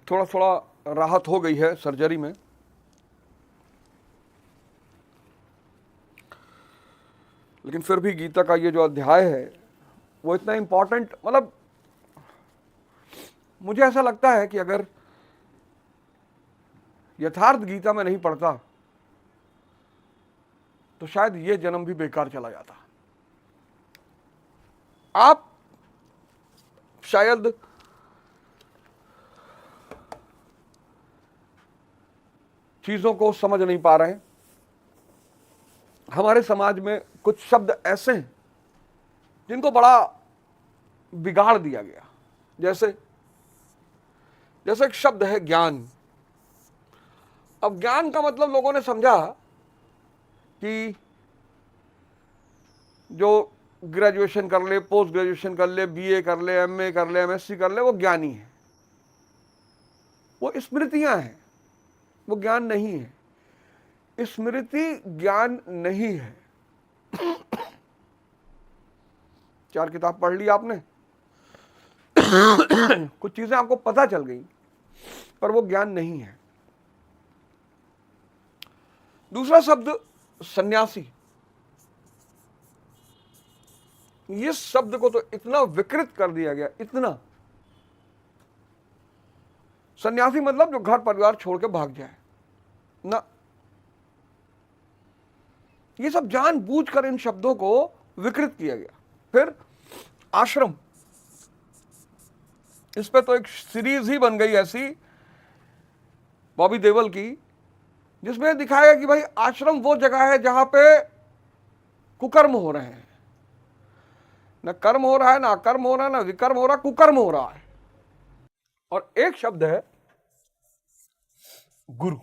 थोड़ा थोड़ा राहत हो गई है सर्जरी में, लेकिन फिर भी गीता का ये जो अध्याय है वो इतना इंपॉर्टेंट, मतलब मुझे ऐसा लगता है कि अगर यथार्थ गीता में नहीं पढ़ता तो शायद ये जन्म भी बेकार चला जाता। आप शायद चीजों को समझ नहीं पा रहे हैं। हमारे समाज में कुछ शब्द ऐसे हैं जिनको बड़ा बिगाड़ दिया गया। जैसे जैसे एक शब्द है ज्ञान। अब ज्ञान का मतलब लोगों ने समझा कि जो ग्रेजुएशन कर ले, पोस्ट ग्रेजुएशन कर ले, बीए कर ले, एमए कर ले, एमएससी कर ले, वो ज्ञानी है। वो स्मृतियां हैं, वो ज्ञान नहीं है। स्मृति ज्ञान नहीं है। 4 किताब पढ़ ली आपने, कुछ चीजें आपको पता चल गई, पर वो ज्ञान नहीं है। दूसरा शब्द सन्यासी। इस शब्द को तो इतना विकृत कर दिया गया, इतना। सन्यासी मतलब जो घर परिवार छोड़ के भाग जाए ना। ये सब जानबूझकर इन शब्दों को विकृत किया गया। फिर आश्रम, इस पे तो एक सीरीज ही बन गई ऐसी बॉबी देओल की, जिसमें दिखाया कि भाई आश्रम वो जगह है जहां पे कुकर्म हो रहे हैं। न कर्म हो रहा है, ना अकर्म हो रहा है, ना विकर्म हो रहा है, कुकर्म हो रहा है। और एक शब्द है गुरु।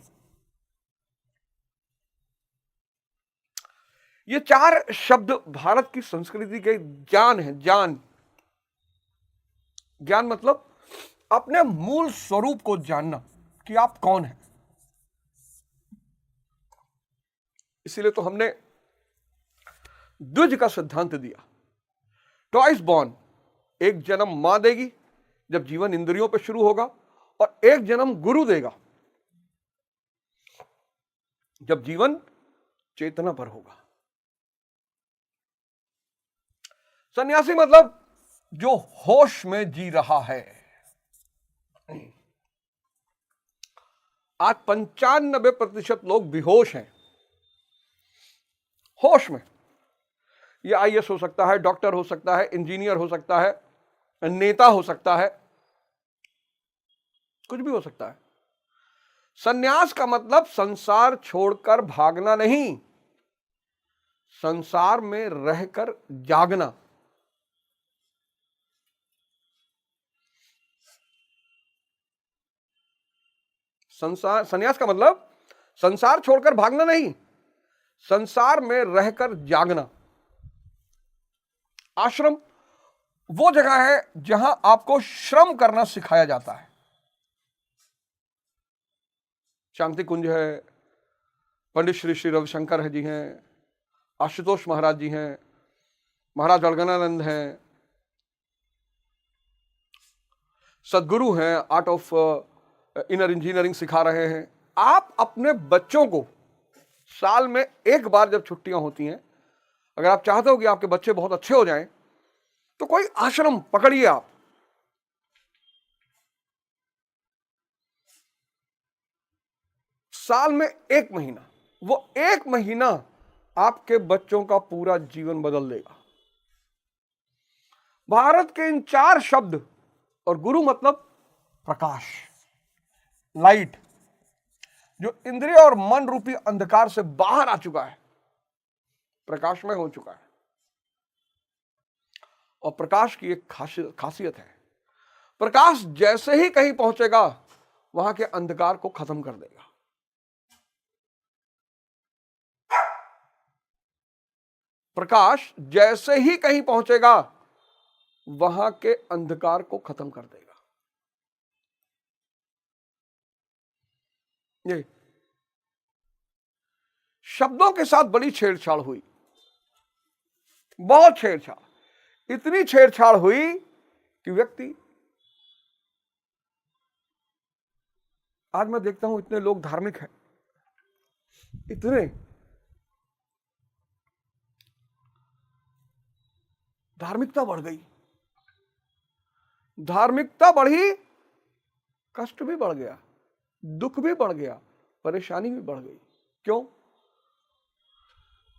ये 4 शब्द भारत की संस्कृति के ज्ञान है। ज्ञान, ज्ञान मतलब अपने मूल स्वरूप को जानना कि आप कौन हैं। इसीलिए तो हमने द्विज का सिद्धांत दिया। ट्वाइस बॉर्न, एक जन्म मां देगी जब जीवन इंद्रियों पर शुरू होगा, और एक जन्म गुरु देगा जब जीवन चेतना पर होगा। सन्यासी मतलब जो होश में जी रहा है। आज 95% लोग बेहोश हैं। होश में। ये आईएएस हो सकता है, डॉक्टर हो सकता है, इंजीनियर हो सकता है, नेता हो सकता है, कुछ भी हो सकता है। सन्यास का मतलब संसार छोड़कर भागना नहीं, संसार में रहकर जागना। सन्यास का मतलब संसार छोड़कर भागना नहीं, संसार में रहकर जागना। आश्रम वो जगह है जहां आपको श्रम करना सिखाया जाता है। शांति कुंज है, पंडित श्री श्री रविशंकर जी हैं, आशुतोष महाराज जी हैं, महाराज अलगनानंद हैं, सदगुरु हैं, आर्ट ऑफ इनर इंजीनियरिंग सिखा रहे हैं। आप अपने बच्चों को साल में एक बार जब छुट्टियां होती हैं, अगर आप चाहते हो कि आपके बच्चे बहुत अच्छे हो जाएं, तो कोई आश्रम पकड़िए आप। साल में 1 महीना, वो 1 महीना आपके बच्चों का पूरा जीवन बदल देगा। भारत के इन 4 शब्द, और गुरु मतलब प्रकाश, लाइट, जो इंद्रिय और मन रूपी अंधकार से बाहर आ चुका है, प्रकाश में हो चुका है। और प्रकाश की एक खासियत है, प्रकाश जैसे ही कहीं पहुंचेगा वहां के अंधकार को खत्म कर देगा। प्रकाश जैसे ही कहीं पहुंचेगा वहां के अंधकार को खत्म कर देगा। ये शब्दों के साथ बड़ी छेड़छाड़ हुई, बहुत छेड़छाड़, इतनी छेड़छाड़ हुई कि व्यक्ति आज मैं देखता हूं इतने लोग धार्मिक हैं, इतने धार्मिकता बढ़ गई, धार्मिकता बढ़ी, कष्ट भी बढ़ गया, दुख भी बढ़ गया, परेशानी भी बढ़ गई। क्यों?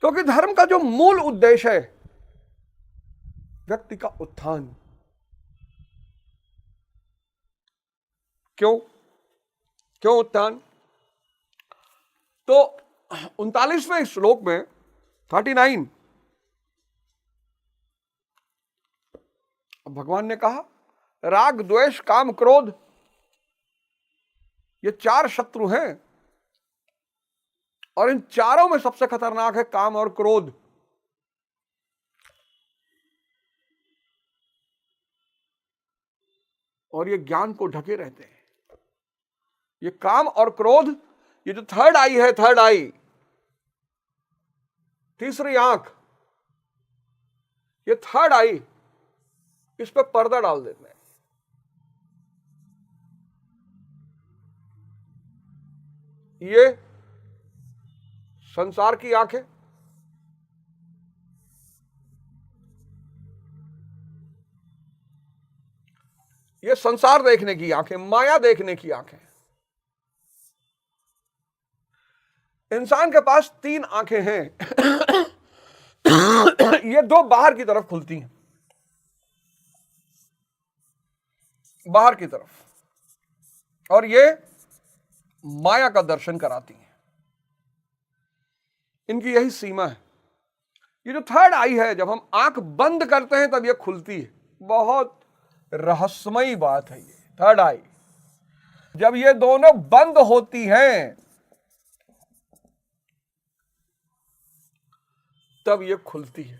क्योंकि धर्म का जो मूल उद्देश्य है व्यक्ति का उत्थान। क्यों क्यों उत्थान? तो 39वें श्लोक में 39 भगवान ने कहा राग द्वेष काम क्रोध ये 4 शत्रु हैं और इन चारों में सबसे खतरनाक है काम और क्रोध। और ये ज्ञान को ढके रहते हैं। ये काम और क्रोध, ये जो थर्ड आई है, थर्ड आई, तीसरी आंख, ये थर्ड आई, इस पे पर्दा डाल देते हैं। ये संसार की आंखें, ये संसार देखने की आंखें, माया देखने की आंखें। इंसान के पास 3 आंखें हैं। ये 2 बाहर की तरफ खुलती हैं, बाहर की तरफ, और ये माया का दर्शन कराती हैं। इनकी यही सीमा है। ये जो थर्ड आई है, जब हम आंख बंद करते हैं तब ये खुलती है। बहुत रहस्यमयी बात है ये थर्ड आई। जब ये दोनों बंद होती हैं तब ये खुलती है।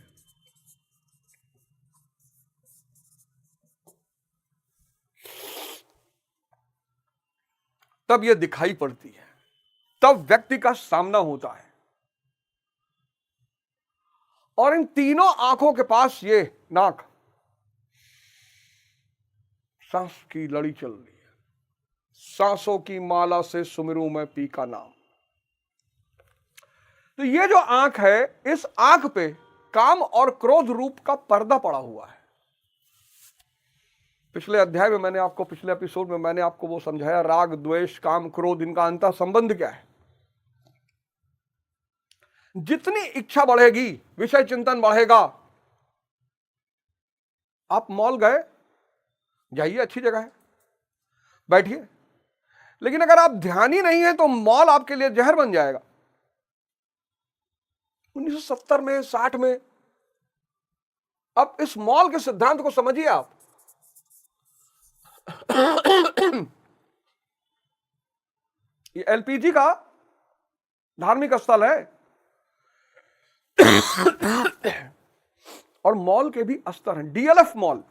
तब ये दिखाई पड़ती है, तब व्यक्ति का सामना होता है। और इन तीनों आंखों के पास ये नाक, सांस की लड़ी चल रही है। सांसों की माला से सुमिरूं मैं पी का नाम। तो ये जो आंख है, इस आंख पे काम और क्रोध रूप का पर्दा पड़ा हुआ है। पिछले अध्याय में मैंने आपको, पिछले एपिसोड में मैंने आपको वो समझाया, राग द्वेष काम क्रोध, इनका अंतर संबंध क्या है। जितनी इच्छा बढ़ेगी, विषय चिंतन बढ़ेगा। आप मॉल गए, जाइए, अच्छी जगह है, बैठिए, लेकिन अगर आप ध्यान ही नहीं है तो मॉल आपके लिए जहर बन जाएगा। 1970 में, 60 में, अब इस मॉल के सिद्धांत को समझिए आप। ये एलपीजी का धार्मिक स्थल है और मॉल के भी स्तर हैं। डीएलएफ मॉल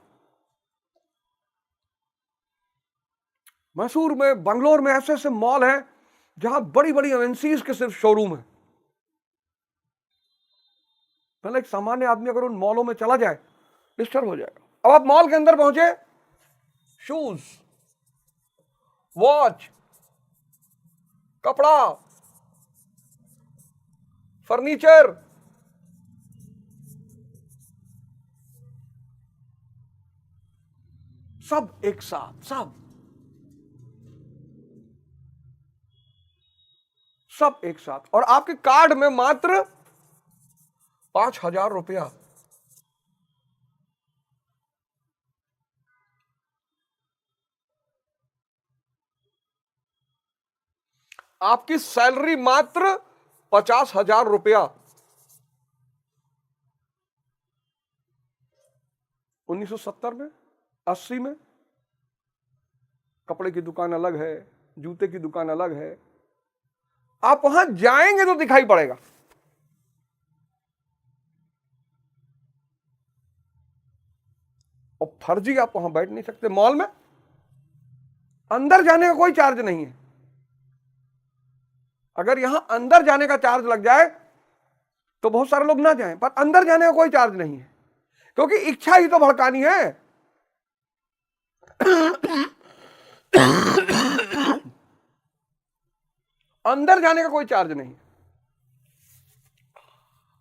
मैसूर में, बंगलोर में ऐसे ऐसे मॉल हैं जहां बड़ी बड़ी एमएनसीज के सिर्फ शोरूम है। पहले एक सामान्य आदमी अगर उन मॉलों में चला जाए डिस्टर्ब हो जाएगा। अब आप मॉल के अंदर पहुंचे, शूज, वॉच, कपड़ा, फर्नीचर, सब एक साथ, सब एक साथ, और आपके कार्ड में मात्र 5,000 रुपया। आपकी सैलरी मात्र 50,000 रुपया। 1970 में, 80 में कपड़े की दुकान अलग है, जूते की दुकान अलग है। आप वहां जाएंगे तो दिखाई पड़ेगा। और फर्जी आप वहां बैठ नहीं सकते। मॉल में अंदर जाने का कोई चार्ज नहीं है। अगर यहां अंदर जाने का चार्ज लग जाए तो बहुत सारे लोग ना जाएं, पर अंदर जाने का कोई चार्ज नहीं है, क्योंकि इच्छा ही तो भड़कानी है। अंदर जाने का कोई चार्ज नहीं।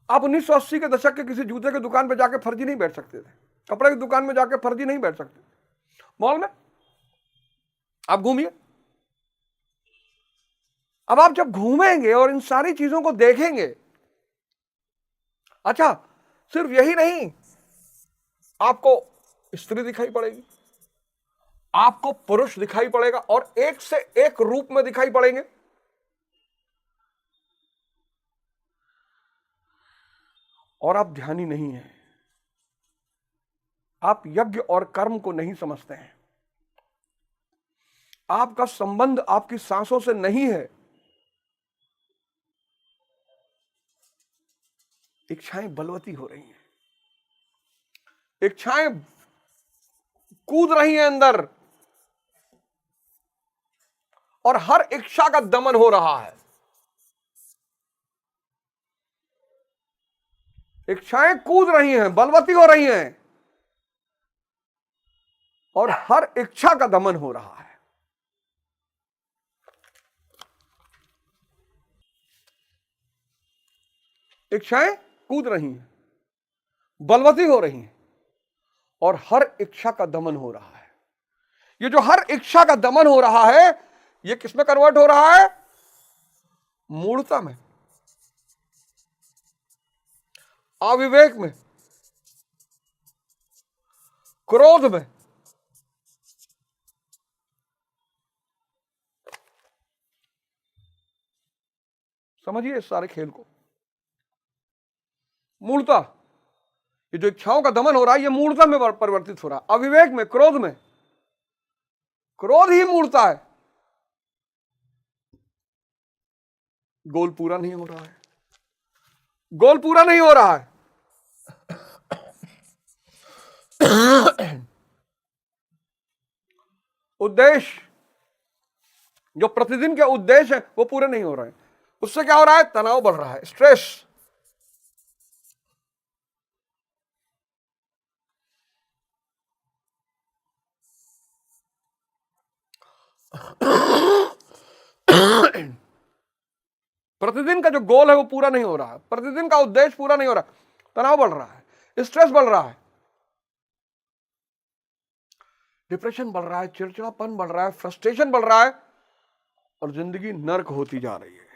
आप 1980 के दशक के किसी जूते की दुकान पे जाके फर्जी नहीं बैठ सकते थे, कपड़े की दुकान में जाके फर्जी नहीं बैठ सकते। मॉल में आप घूमिए, अब आप जब घूमेंगे और इन सारी चीजों को देखेंगे, अच्छा सिर्फ यही नहीं, आपको स्त्री दिखाई पड़ेगी, आपको पुरुष दिखाई पड़ेगा, और एक से एक रूप में दिखाई पड़ेंगे। और आप ध्यानी नहीं है, आप यज्ञ और कर्म को नहीं समझते हैं। आपका संबंध आपकी सांसों से नहीं है। इच्छाएं बलवती हो रही हैं, इच्छाएं कूद रही हैं अंदर, और हर इच्छा का दमन हो रहा है। इच्छाएं कूद रही हैं, बलवती हो रही हैं, और हर इच्छा का दमन हो रहा है। इच्छाएं कूद रही हैं, बलवती हो रही हैं, और हर इच्छा का दमन हो रहा है। ये जो हर इच्छा का दमन हो रहा है, ये किसमें कन्वर्ट हो रहा है? मूढ़ता में, अविवेक में, क्रोध में। समझिए इस सारे खेल को। मूढ़ता, ये जो इच्छाओं का दमन हो रहा है, ये मूढ़ता में परिवर्तित हो रहा है, अविवेक में, क्रोध में। क्रोध ही मूढ़ता है। गोल पूरा नहीं हो रहा है, गोल पूरा नहीं हो रहा है। उद्देश्य, जो प्रतिदिन के उद्देश्य है, वो पूरे नहीं हो रहे हैं। उससे क्या हो रहा है? तनाव बढ़ रहा है, स्ट्रेस। प्रतिदिन का जो गोल है वो पूरा नहीं हो रहा है, प्रतिदिन का उद्देश्य पूरा नहीं हो रहा, तनाव बढ़ रहा है, स्ट्रेस बढ़ रहा है, डिप्रेशन बढ़ रहा है, चिड़चिड़ापन बढ़ रहा है, फ्रस्ट्रेशन बढ़ रहा है, और जिंदगी नर्क होती जा रही है।